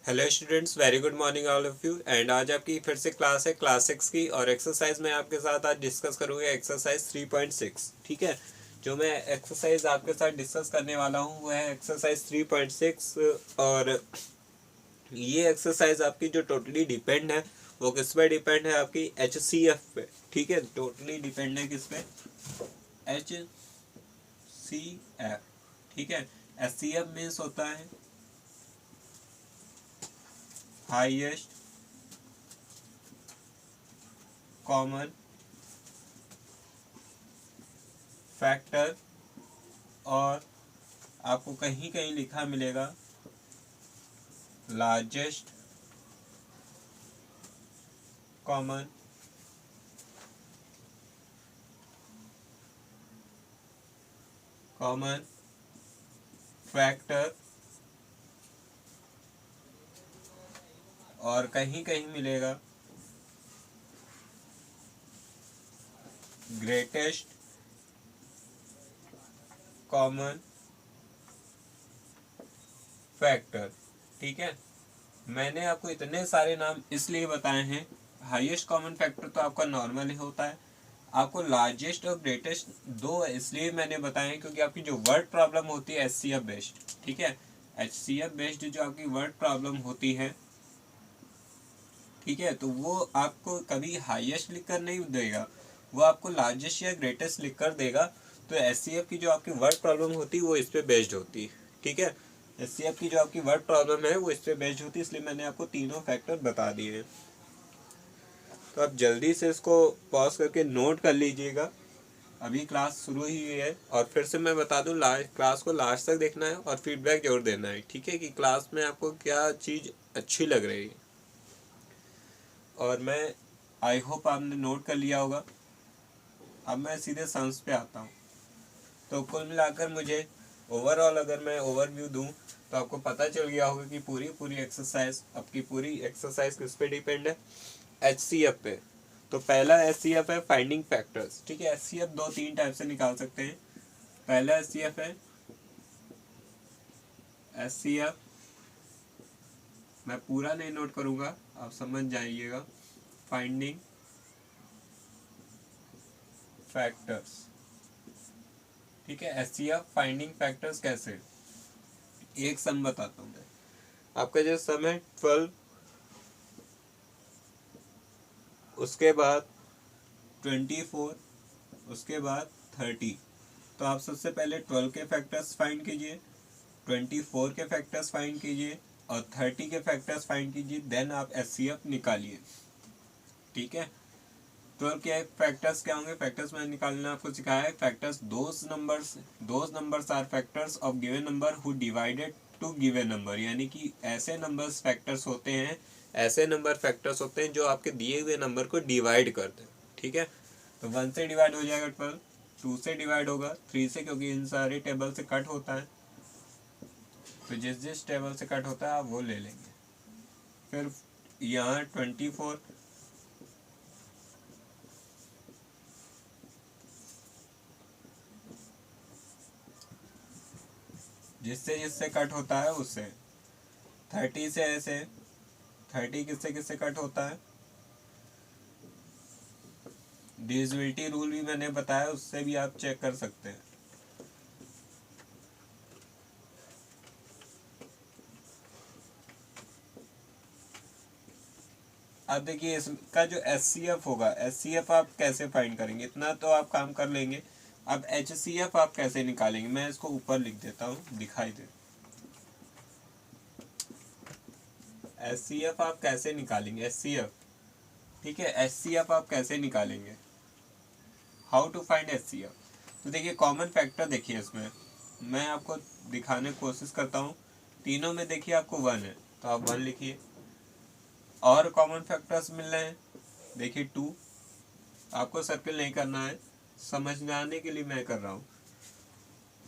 Hello students, very good morning all of you. And आज आपकी फिर से क्लास है क्लास 6 की, और एक्सरसाइज मैं आपके साथ आज डिस्कस करूँगा एक्सरसाइज 3.6। ठीक है, जो मैं एक्सरसाइज आपके साथ डिस्कस करने वाला हूँ वो है एक्सरसाइज 3.6। और ये एक्सरसाइज आपकी जो टोटली डिपेंड है वो किस पे डिपेंड है, आपकी HCF पे। ठीक है, टोटली डिपेंड है किस पे, HCF। ठीक है, HCF मीन्स होता है हाईएस्ट कॉमन फैक्टर, और आपको कहीं कहीं लिखा मिलेगा लार्जेस्ट कॉमन फैक्टर, और कहीं कहीं मिलेगा ग्रेटेस्ट कॉमन फैक्टर। ठीक है, मैंने आपको इतने सारे नाम इसलिए बताए हैं। हाईएस्ट कॉमन फैक्टर तो आपका नॉर्मल ही होता है। आपको लार्जेस्ट और ग्रेटेस्ट दो इसलिए मैंने बताए हैं क्योंकि आपकी जो वर्ड प्रॉब्लम होती है HCF बेस्ड, ठीक है, HCF बेस्ड जो आपकी वर्ड प्रॉब्लम होती है, ठीक है, तो वो आपको कभी हाईएस्ट लिख कर नहीं देगा, वो आपको लार्जेस्ट या ग्रेटेस्ट लिख कर देगा। तो HCF की जो आपकी वर्ड प्रॉब्लम होती है वो इस पर बेस्ड होती है। ठीक है, HCF की जो आपकी वर्ड प्रॉब्लम है वो इस पर बेस्ड होती है, इसलिए मैंने आपको तीनों फैक्टर बता दिए हैं। तो आप जल्दी से इसको पॉज करके नोट कर लीजिएगा। अभी क्लास शुरू ही हुई है, और फिर से मैं बता दूं, क्लास को लास्ट तक देखना है और फीडबैक जरूर देना है। ठीक है, कि क्लास में आपको क्या चीज़ अच्छी लग रही है, और मैं आई होप आपने नोट कर लिया होगा। अब मैं सीधे सम्स पे आता हूँ। तो कुल मिलाकर मुझे ओवरऑल अगर मैं ओवरव्यू दूँ तो आपको पता चल गया होगा कि पूरी एक्सरसाइज, आपकी पूरी एक्सरसाइज किस पे डिपेंड है, HCF पे। तो पहला HCF है फाइंडिंग फैक्टर्स। ठीक है, HCF दो तीन टाइप से निकाल सकते हैं। पहला HCF है HCF, मैं पूरा नहीं नोट करूँगा, आप समझ जाइएगा, फाइंडिंग फैक्टर्स। ठीक है, HCF फाइंडिंग फैक्टर्स कैसे, एक सम बताता हूँ मैं। आपका जो सम है 12, उसके बाद 24, उसके बाद 30। तो आप सबसे पहले 12 के फैक्टर्स फाइंड कीजिए, 24 के फैक्टर्स फाइंड कीजिए, और 30 के फैक्टर्स फाइंड कीजिए, देन आप HCF निकालिए। ठीक है, 12 के फैक्टर्स क्या होंगे, फैक्टर्स मैंने निकालना आपको सिखाया है। Factors those numbers are factors of given number who divided to given number, यानी कि ऐसे नंबर्स फैक्टर्स होते हैं, ऐसे नंबर फैक्टर्स होते हैं जो आपके दिए हुए नंबर को डिवाइड करते हैं। ठीक है, तो 1 से डिवाइड हो जाएगा 12, 2 से डिवाइड होगा 3 से, क्योंकि इन सारे टेबल से कट होता है, तो जिस जिस टेबल से कट होता है आप वो ले लेंगे। फिर यहाँ 24, जिससे जिससे कट होता है उससे। 30 से ऐसे, 30 किससे किससे कट होता है, डिविजिबिलिटी रूल भी मैंने बताया, उससे भी आप चेक कर सकते हैं। अब देखिए इसका जो HCF होगा, HCF आप कैसे फाइंड करेंगे, इतना तो आप काम कर लेंगे। अब HCF आप कैसे निकालेंगे, मैं इसको ऊपर लिख देता हूँ, दिखाई दे। HCF आप कैसे निकालेंगे, HCF। ठीक है, HCF आप कैसे निकालेंगे, हाउ टू फाइंड HCF। तो देखिए कॉमन फैक्टर, देखिए इसमें मैं आपको दिखाने की कोशिश करता हूँ। तीनों में देखिए आपको 1 है, तो आप 1 लिखिए। और कॉमन फैक्टर्स मिल रहे हैं, देखिए 2, आपको सर्किल नहीं करना है, समझाने के लिए मैं कर रहा हूँ।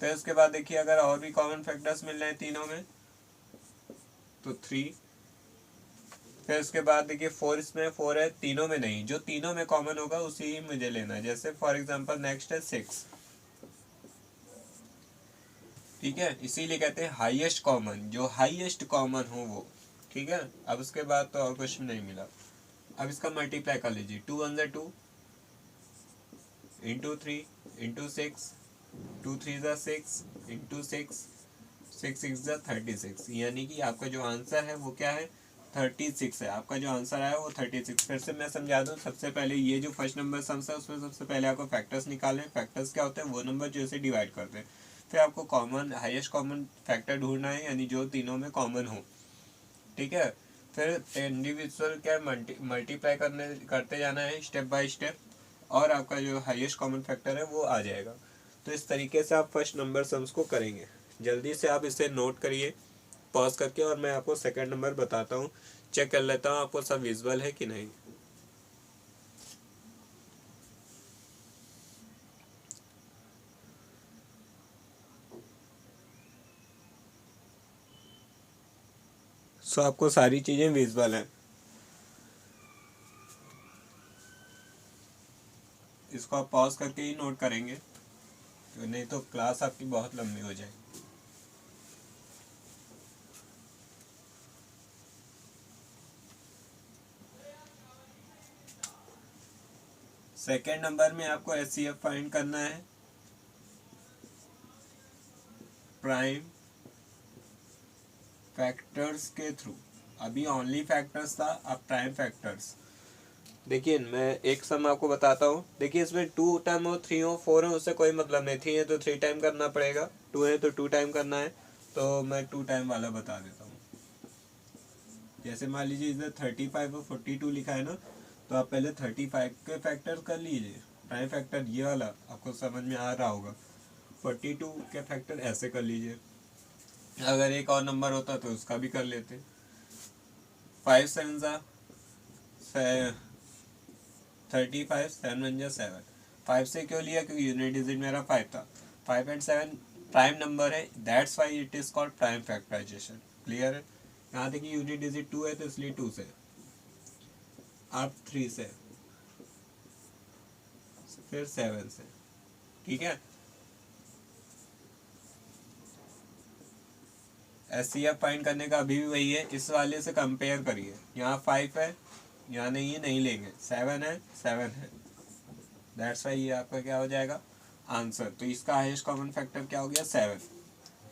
तो इसके बाद देखिए अगर और भी कॉमन फैक्टर्स मिल रहे हैं तीनों में तो 3। फिर उसके बाद देखिए 4, इसमें 4 है, तीनों में नहीं, जो तीनों में कॉमन होगा उसी ही मुझे लेना है। जैसे फॉर एग्जांपल नेक्स्ट है 6। ठीक है, इसीलिए कहते हैं हाईएस्ट कॉमन, जो हाईएस्ट कॉमन हो वो। ठीक है। अब उसके बाद तो और क्वेश्चन नहीं मिला। अब इसका मल्टीप्लाई कर लीजिए, 2 1 ज़ा 2 इंटू 3 इंटू 6, 2 3 ज़ा 6 इंटू 6, 6 6 ज़ा 36, यानी कि आपका जो आंसर है वो क्या है, 36 है। आपका जो आंसर आया वो 36। फिर से मैं समझा दूँ, सबसे पहले ये जो फर्स्ट नंबर सम्स है उसमें सबसे पहले आपको फैक्टर्स निकालने। फैक्टर्स क्या होते हैं, वो नंबर जो इसे डिवाइड करते हैं। फिर आपको कॉमन हाईएस्ट कॉमन फैक्टर ढूंढना है, यानी जो तीनों में कॉमन हो, ठीक है। फिर इंडिविजुअल क्या मल्टीप्लाई करते जाना है स्टेप बाय स्टेप, और आपका जो हाईएस्ट कॉमन फैक्टर है वो आ जाएगा। तो इस तरीके से आप फर्स्ट नंबर सम्स को करेंगे। जल्दी से आप इसे नोट करिए पॉज करके, और मैं आपको सेकंड नंबर बताता हूँ। चेक कर लेता हूँ आपको सब विजुअल है कि नहीं। सो आपको सारी चीज़ें विजुअल हैं। इसको आप पॉज करके ही नोट करेंगे, नहीं तो क्लास आपकी बहुत लंबी हो जाएगी। सेकेंड नंबर में आपको एचसीएफ फाइंड करना है, प्राइम फैक्टर्स के थ्रू। अभी ओनली फैक्टर्स था, अब प्राइम फैक्टर्स। देखिए मैं एक सम आपको बताता हूँ। देखिए इसमें 2 टाइम हो, 3 हो, 4 है, उससे कोई मतलब नहीं। 3 है तो 3 टाइम करना पड़ेगा, 2 है तो 2 टाइम करना है। तो मैं 2 टाइम वाला बता देता हूँ। जैसे मान लीजिए इधर 35 और 42 लिखा है ना, तो आप पहले 35 के फैक्टर कर लीजिए, प्राइम फैक्टर ये वाला आपको समझ में आ रहा होगा। 42 के फैक्टर ऐसे कर लीजिए। अगर एक और नंबर होता तो उसका भी कर लेते। 5 7 ज़ा 35, 7 1 ज़ा 7। 5 से क्यों लिया, क्योंकि यूनिट डिजिट मेरा 5 था। 5 एंड 7 प्राइम नंबर है, that's why it is called prime factorisation. Clear है। यहाँ देखिए यूनिट डिजिट 2 है तो इसलिए 2 से, अब 3 से, फिर 7 से, ठीक है। एचसीएफ फाइंड करने का अभी भी वही है, इस वाले से कंपेयर करिए। यहाँ 5 है, यहाँ नहीं है, नहीं लेंगे। 7 है, 7 है, दैट्स वाई ये आपका क्या हो जाएगा आंसर। तो इसका हाईएस्ट कॉमन फैक्टर क्या हो गया, 7।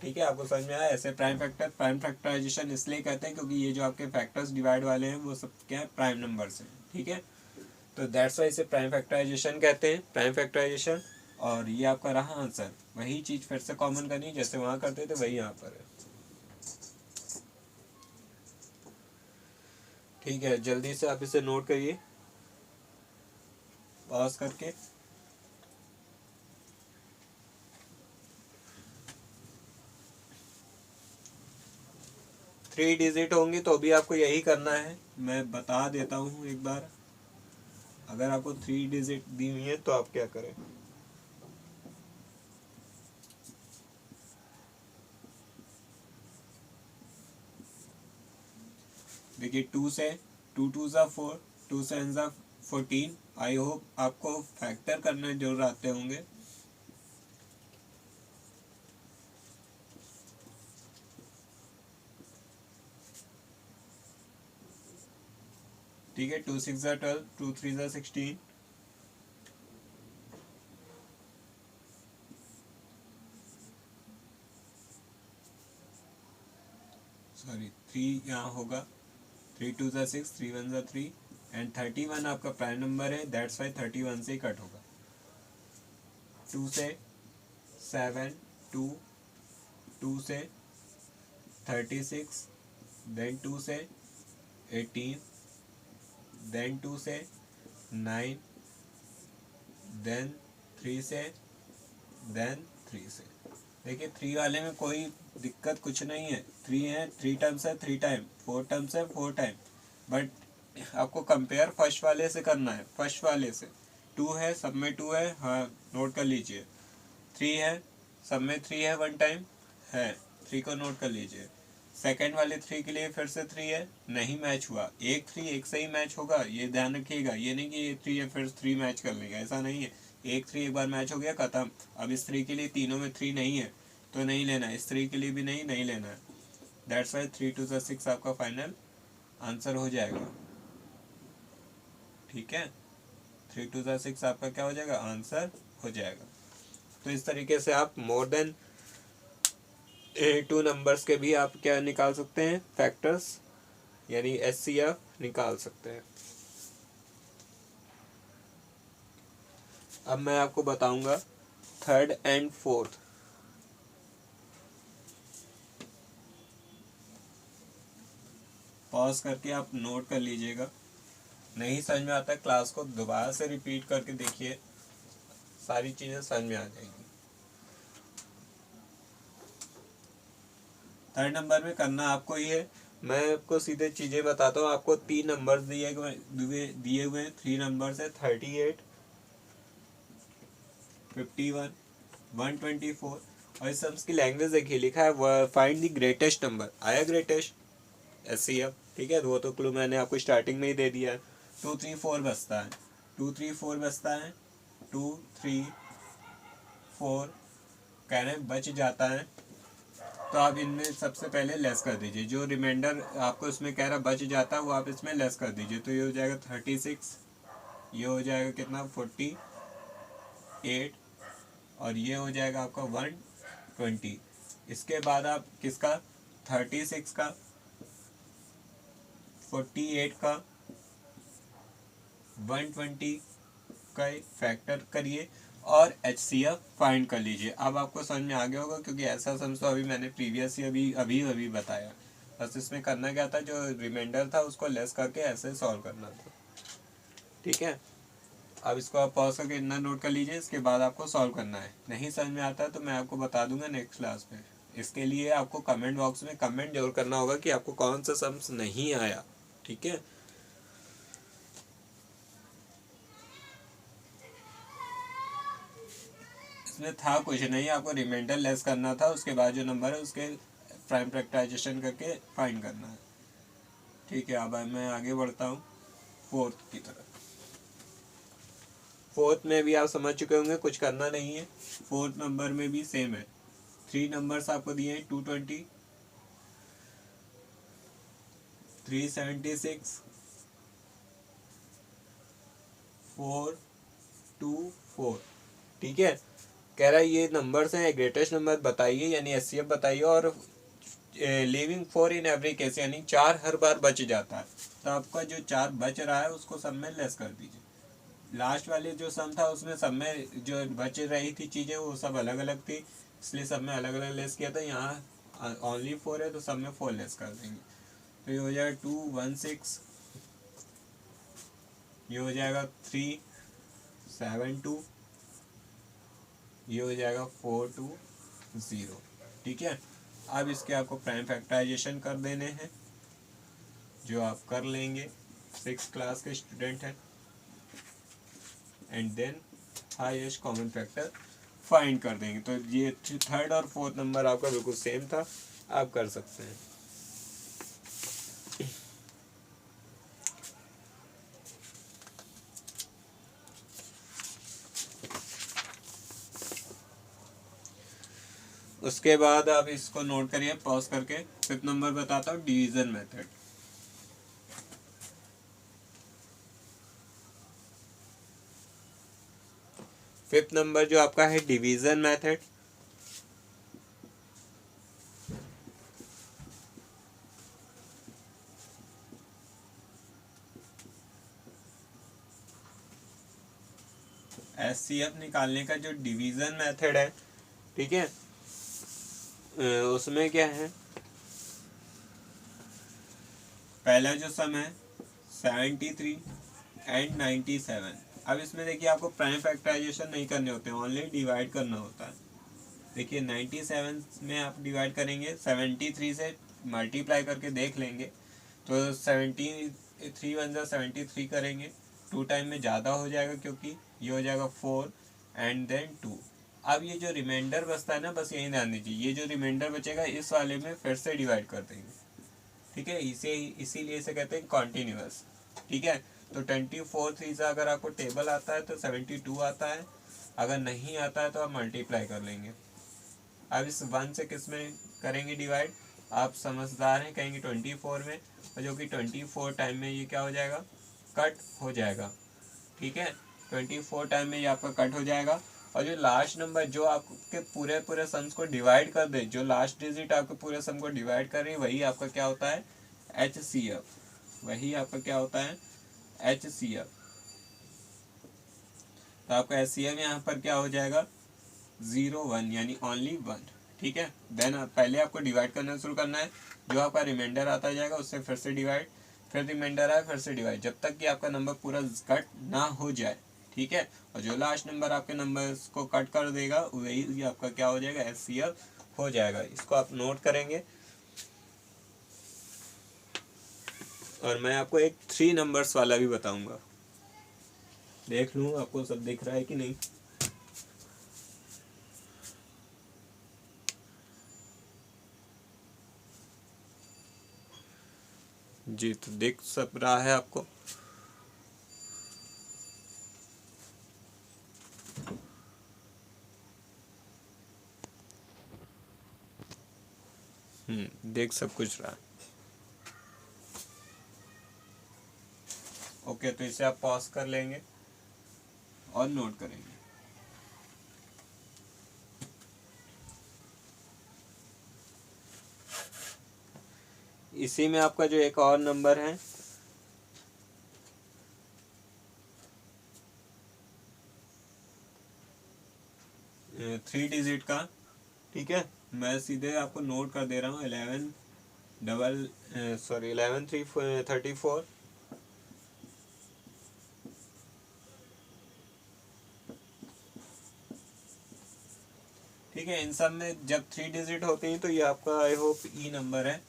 ठीक है, आपको समझ में आया। ऐसे प्राइम फैक्टराइजेशन इसलिए कहते हैं क्योंकि ये जो आपके फैक्टर्स डिवाइड वाले हैं वो सब क्या है, प्राइम नंबर से। ठीक है, तो दैट्स वाई इसे प्राइम फैक्टराइजेशन कहते हैं, प्राइम फैक्टराइजेशन। और ये आपका रहा आंसर। वही चीज़ फिर से कॉमन करनी, जैसे वहाँ करते थे वही यहाँ पर है। ठीक है, जल्दी से आप इसे नोट करिए पॉज करके। थ्री डिजिट होंगी तो भी आपको यही करना है, मैं बता देता हूँ एक बार। अगर आपको 3 डिजिट दी हुई है तो आप क्या करें। देखिए 2 से, 2 2 ज़ा 4, 2 7 ज़ा 14। आई होप आपको फैक्टर करने जरूर आते होंगे। ठीक है, 2 6 ज़ा 12, 2 3 ज़ा 16, सॉरी 3 यहाँ होगा। 3 2 ज़ा 6, 3 1 ज़ा 3, एंड 31 आपका प्राइम नंबर है, दैट्स वाई 31 से ही कट होगा। 2 से 7, 2, 2 से 36, देन 2 से 18, देन 2 से 9, देन 3 से, देन 3 से। देखिए 3 वाले में कोई दिक्कत कुछ नहीं है। 3 है, 3 टाइम्स है 3 टाइम, 4 टाइम्स है 4 टाइम, बट आपको कंपेयर फर्स्ट वाले से करना है। फर्स्ट वाले से 2 है, सब में 2 है, हाँ नोट कर लीजिए। 3 है, सब में 3 है, 1 टाइम है, 3 को नोट कर लीजिए। सेकंड वाले 3 के लिए फिर से 3 है, नहीं मैच हुआ। एक 3 एक से ही मैच होगा, ये ध्यान रखिएगा। ये नहीं कि ये 3 है फिर 3 मैच कर लेगा, ऐसा नहीं है। एक 3 एक बार मैच हो गया, खत्म। अब इस 3 के लिए तीनों में 3 नहीं है तो नहीं लेना, इस 3 के लिए भी नहीं, नहीं लेना है। दैट्स वाई 3 2 6 आपका फाइनल आंसर हो जाएगा। ठीक है, 3 2 ज़ा 6 आपका क्या हो जाएगा, आंसर हो जाएगा। तो इस तरीके से आप मोर देन 2 नंबर्स के भी आप क्या निकाल सकते हैं, फैक्टर्स, यानी HCF निकाल सकते हैं। अब मैं आपको बताऊंगा थर्ड एंड फोर्थ। पॉज करके आप नोट कर लीजिएगा, नहीं समझ में आता क्लास को दोबारा से रिपीट करके देखिए, सारी चीज़ें समझ में आ जाएंगी। थर्ड नंबर में करना आपको ये, मैं आपको सीधे चीज़ें बताता हूँ। आपको 3 नंबर दिए हुए हैं, 3 नंबर है 38, 51, 124। और इस सम्स की लैंग्वेज देखिए, लिखा है फाइंड द ग्रेटेस्ट नंबर। आया ग्रेटेस्ट, HCF, ठीक है, वो तो क्लू मैंने आपको स्टार्टिंग में ही दे दिया है। 2 3 4 बचता है, 2 3 4 बचता है, 2 3 4 कह रहे हैं बच जाता है। तो आप इनमें सबसे पहले लेस कर दीजिए, जो रिमाइंडर आपको इसमें कह रहा बच जाता है वो आप इसमें लेस कर दीजिए। तो ये हो जाएगा 36, ये हो जाएगा कितना 48, और ये हो जाएगा आपका 120। इसके बाद आप किसका, 36 का, 48 का, 120 का फैक्टर करिए और HCF फाइंड कर लीजिए। अब आपको समझ में आ गया होगा, क्योंकि ऐसा समझ तो अभी मैंने प्रीवियस ही अभी बताया। बस इसमें करना क्या था, जो रिमाइंडर था उसको लेस करके ऐसे सॉल्व करना था। ठीक है, अब इसको आप पॉज करके इतना नोट कर लीजिए, इसके बाद आपको सॉल्व करना है। नहीं समझ में आता तो मैं आपको बता दूंगा नेक्स्ट क्लास में। इसके लिए आपको कमेंट बॉक्स में कमेंट जरूर करना होगा कि आपको कौन सा सम्स नहीं आया। ठीक है, इसमें था कुछ नहीं, आपको रिमाइंडर लेस करना था, उसके बाद जो नंबर है उसके प्राइम फैक्टराइजेशन करके फाइंड करना है। ठीक है, अब मैं आगे बढ़ता हूँ फोर्थ की तरफ। फोर्थ में भी आप समझ चुके होंगे, कुछ करना नहीं है। फोर्थ नंबर में भी सेम है, 3 नंबर्स आपको दिए हैं, 220, 376, 424। ठीक है, कह रहा है ये नंबर्स हैं, ग्रेटेस्ट नंबर बताइए, यानी HCF बताइए, और लिविंग 4 इन एवरी केस, यानी 4 हर बार बच जाता है। तो आपका जो 4 बच रहा है उसको सब में लेस कर दीजिए। लास्ट वाले जो सम था उसमें सब में जो बच रही थी चीज़ें वो सब अलग अलग थी, इसलिए सब में अलग अलग लेस किया था। यहाँ ओनली 4 है तो सब में 4 लेस कर देंगे। तो ये हो जाएगा 216, ये हो जाएगा 372, ये हो जाएगा 420। ठीक है, अब इसके आपको प्राइम फैक्टराइजेशन कर देने हैं, जो आप कर लेंगे, 6th क्लास के स्टूडेंट हैं। And then highest common factor find कर देंगे। तो ये थर्ड और फोर्थ नंबर आपका बिल्कुल सेम था, आप कर सकते हैं। उसके बाद आप इसको नोट करिए पॉज करके। 5th नंबर बताता हूँ, डिवीजन मेथड। फिफ्थ नंबर जो आपका है डिवीजन मेथड। HCF निकालने का जो डिवीजन मेथड है, ठीक है, उसमें क्या है, पहला जो सम है 73 एंड 97। अब इसमें देखिए आपको प्राइम फैक्टराइजेशन नहीं करने होते हैं, ओनली डिवाइड करना होता है। देखिए 97 में आप डिवाइड करेंगे, 73 से मल्टीप्लाई करके देख लेंगे, तो 73 वन जा 73 करेंगे, 2 टाइम में ज़्यादा हो जाएगा क्योंकि ये हो जाएगा 4 एंड देन 2। अब ये जो रिमाइंडर बचता है ना, बस यही ध्यान दीजिए, ये जो रिमाइंडर बचेगा इस वाले में फिर से डिवाइड कर देंगे। ठीक है, इसीलिए इसे कहते हैं कॉन्टीन्यूअस। ठीक है, तो 24 3 से अगर आपको टेबल आता है तो 72 आता है, अगर नहीं आता है तो आप मल्टीप्लाई कर लेंगे। अब इस 1 से किस में करेंगे डिवाइड, आप समझदार हैं, कहेंगे 24 में, और जो कि 24 टाइम में ये क्या हो जाएगा, कट हो जाएगा। ठीक है, 24 टाइम में ये आपका कट हो जाएगा। और जो लास्ट नंबर जो आपके पूरे पूरे सम्स को डिवाइड कर दे, जो लास्ट डिजिट आपके पूरे सम को डिवाइड कर रही है, वही आपका क्या होता है, HCF। वही आपका क्या होता है, HCF। तो आपका HCF यहाँ पर क्या हो जाएगा, 0 1, यानी ओनली 1। ठीक है, देन पहले आपको डिवाइड करना शुरू करना है, जो आपका रिमाइंडर आता जाएगा उससे फिर से डिवाइड, फिर रिमाइंडर आए फिर से डिवाइड, जब तक कि आपका नंबर पूरा कट ना हो जाए। ठीक है, और जो लास्ट नंबर आपके नंबर्स को कट कर देगा वही आपका क्या हो जाएगा, HCF हो जाएगा। इसको आप नोट करेंगे। और मैं आपको एक 3 नंबर्स वाला भी बताऊंगा, देख लूँ आपको सब दिख रहा है कि नहीं। जी, तो दिख सब रहा है आपको। देख सब कुछ रहा है। ओके, तो इसे आप पॉज कर लेंगे और नोट करेंगे। इसी में आपका जो एक और नंबर है, थ्री डिजिट का। ठीक है, मैं सीधे आपको नोट कर दे रहा हूँ, 11,334। ठीक है, इन सब में जब 3 डिजिट होती हैं तो ये आपका आई होप ई नंबर है।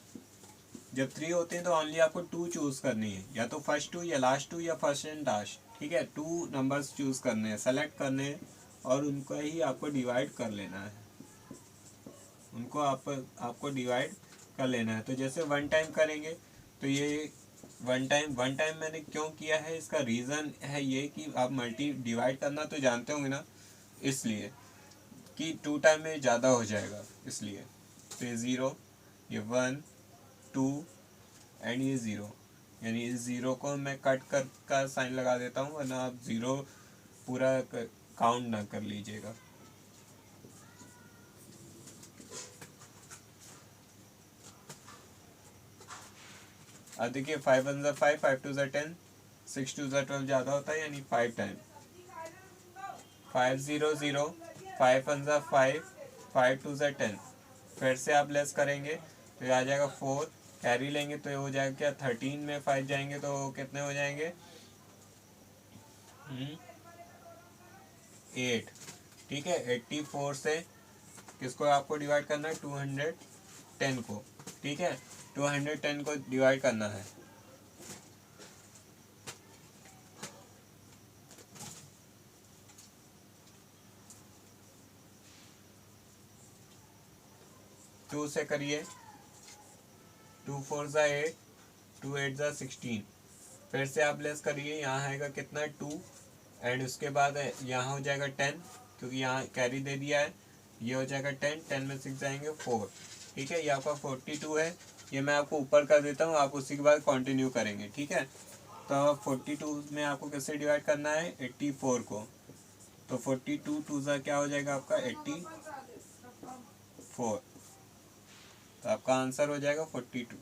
जब 3 होते हैं तो ओनली आपको 2 चूज करनी है, या तो फर्स्ट 2 या लास्ट 2 या फर्स्ट एंड लास्ट। ठीक है, 2 नंबर्स चूज करने हैं, सेलेक्ट करने हैं, और उनको ही आपको डिवाइड कर लेना है। उनको आपको डिवाइड कर लेना है। तो जैसे 1 टाइम करेंगे तो ये 1 टाइम मैंने क्यों किया है, इसका रीज़न है ये कि आप मल्टी डिवाइड करना तो जानते होंगे ना, इसलिए कि 2 टाइम में ज़्यादा हो जाएगा इसलिए। तो ये 0, ये 1 2 एंड ये 0, यानी इस 0 को मैं कट कर का साइन लगा देता हूँ, वरना आप 0 पूरा काउंट ना कर लीजिएगा। अब देखिए 5 1 ज़ा 5, 5 2 ज़ा 10, 6 2 ज़ा 12 ज़्यादा होता है, यानी 5 टाइम। 5 0 0, 5 1 ज़ा 5, 5 2 ज़ा 10। फिर से आप लेस करेंगे तो ये आ जाएगा 4, कैरी लेंगे तो ये हो जाएगा क्या, 13 में 5 जाएंगे तो कितने हो जाएंगे, 8। ठीक है, 84 से किसको आपको डिवाइड करना है, 210 को। ठीक है, 210 को डिवाइड करना है। टू से करिए, 2 4 ज़ा 8, 2 8 ज़ा 16। फिर से आप लेस करिए, यहाँ आएगा कितना, 2, एंड उसके बाद यहाँ हो जाएगा 10, क्योंकि यहाँ कैरी दे दिया है। ये हो जाएगा 10, 10 में 6 जाएंगे 4। ठीक है, ये आपका 42 है। ये मैं आपको ऊपर कर देता हूँ, आप उसी के बाद कंटिन्यू करेंगे। ठीक है, तो 42 में आपको कैसे डिवाइड करना है, 84 को। तो 42 2 ज़ा क्या हो जाएगा आपका, 84। तो आपका आंसर हो जाएगा 42।